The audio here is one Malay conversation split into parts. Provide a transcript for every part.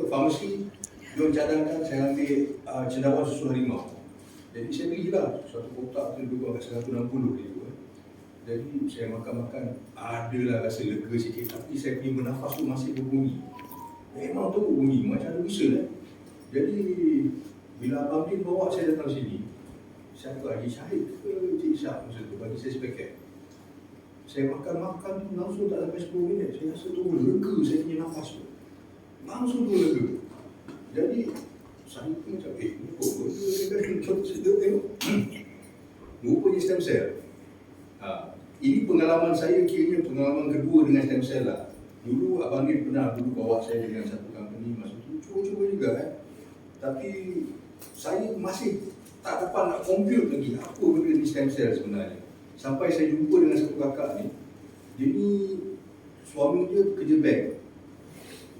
farmasi, dia cadangkan saya ambil cendawan susu harimau. Jadi saya belilah satu kotak tu lebih kurang kat 160 ribu. Jadi saya makan-makan, adalah rasa lega sikit, tapi saya punya bernafas tu masih berbunyi. Memang tu berbunyi, macam ada whistle. Jadi bila Abang Din bawa saya datang sini, siapa Haji Syahid ke Cik Syah masa tu bagi saya sepaket. Saya makan-makan tu langsung tak sampai 10 minit, saya rasa tu lega saya punya nafas tu. Langsung tu lega. Jadi saya pun macam, ni kok benda kan sedap tengok. Rupanya stem cell. Ini pengalaman saya, kiranya pengalaman kedua dengan stem cell lah. Dulu Abang Din pernah bawa saya dengan satu company masa tu, cuba-cuba juga Tapi saya masih tak dapat nak compute lagi apa benda ni stem cell sebenarnya. Sampai saya jumpa dengan satu kakak ni, dia ni suami dia kerja bank.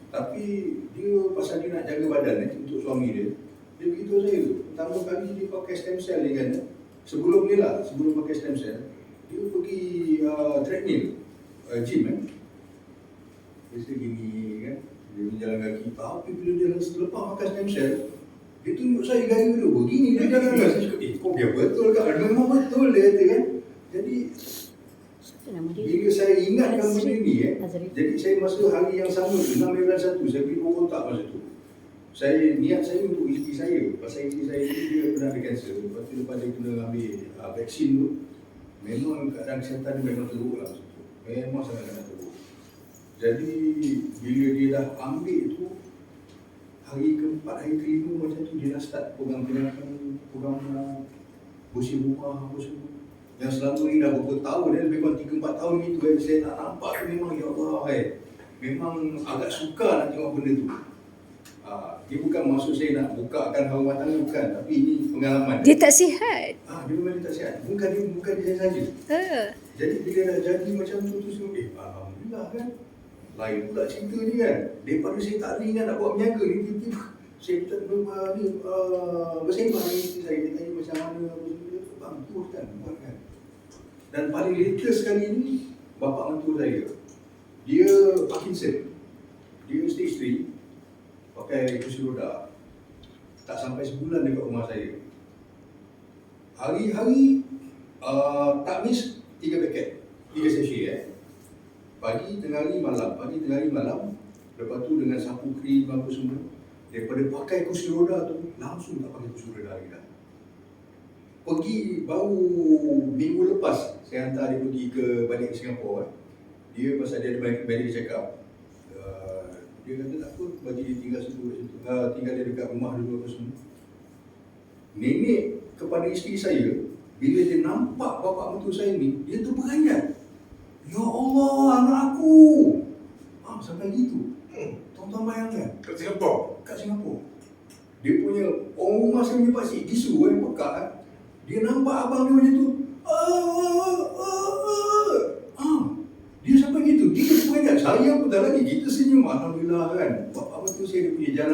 Tapi dia pasal dia nak jaga badan untuk suami dia, dia beritahu saya tu, pertama kali dia pakai stem cell ni kan, sebelum ni lah, sebelum pakai stem cell, dia pergi treadmill, gym biasa gini kan, dia berjalan kaki. Tapi bila dia selepas makan stem cell, dia tunjuk saya gaya dia, begini dia jalan kan. Saya cakap, kok biar betul kan? Memang betul dia kata kan. Jadi bila saya ingatkan benda ni jadi saya masa hari yang sama tu, 6/1, saya beli 2 kotak masa tu. Saya niat saya untuk isteri saya, pasal isteri saya ni dia pernah ada kanser. Lepas tu lepas dia kena ambil vaksin tu, memang keadaan kesihatan dia memang teruk lah masa tu. Memang sangat-sangat teruk. Jadi bila dia dah ambil tu, hari keempat, hari kelima macam tu dia dah start program bersih rumah apa semua. Yang selama ni dah berapa tahun lebih kurang 3-4 tahun itu saya nak nampak tu memang ya Allah memang agak sukar nak tengok benda tu. Dia bukan maksud saya nak bukakan rumah tangga, bukan, tapi ini pengalaman. Dia tak sihat. Dia memang tak sihat. Bukan dia saja. Jadi bila dah jadi macam tu alhamdulillah kan. Lain pula cerita ni kan. Daripada saya tak ingat nak buat berniaga ni, tiba-tiba saya minta rumah ni bersembang ni saya tanya macam mana apa semua. Bang, teruskan buat kan. Dan paling latest sekali ni, bapa mentua saya, dia Parkinson, dia stage 3, pakai kursi roda, tak sampai sebulan dekat rumah saya. Hari-hari tak miss 3 paket, 3 sachet pagi, tengah hari, malam, pagi, tengah hari, malam. Lepas tu dengan sapu krim apa semua, daripada pakai kursi roda tu, langsung tak pakai kursi roda lagi dah. Pergi baru minggu lepas saya hantar dia pergi balik ke Singapura. Dia pasal dia ada medical check up. Dia kata tak apa, bagi dia tinggal tinggal dia dekat rumah dulu apa semua. Nenek kepada isteri saya, bila dia nampak bapa mentua saya ni, dia terperanjat. Ya Allah, anak aku. Sampai gitu. Tuan-tuan bayangkan. Kat Singapura? Kat Singapura. Dia punya orang rumah saya punya pakcik bisu pekat dia nampak abang dia macam tu. Dia sampai gitu. Dia sebenarnya saya pun dah lagi kita senyum. Alhamdulillah kan. Apa tu saya dia punya jalan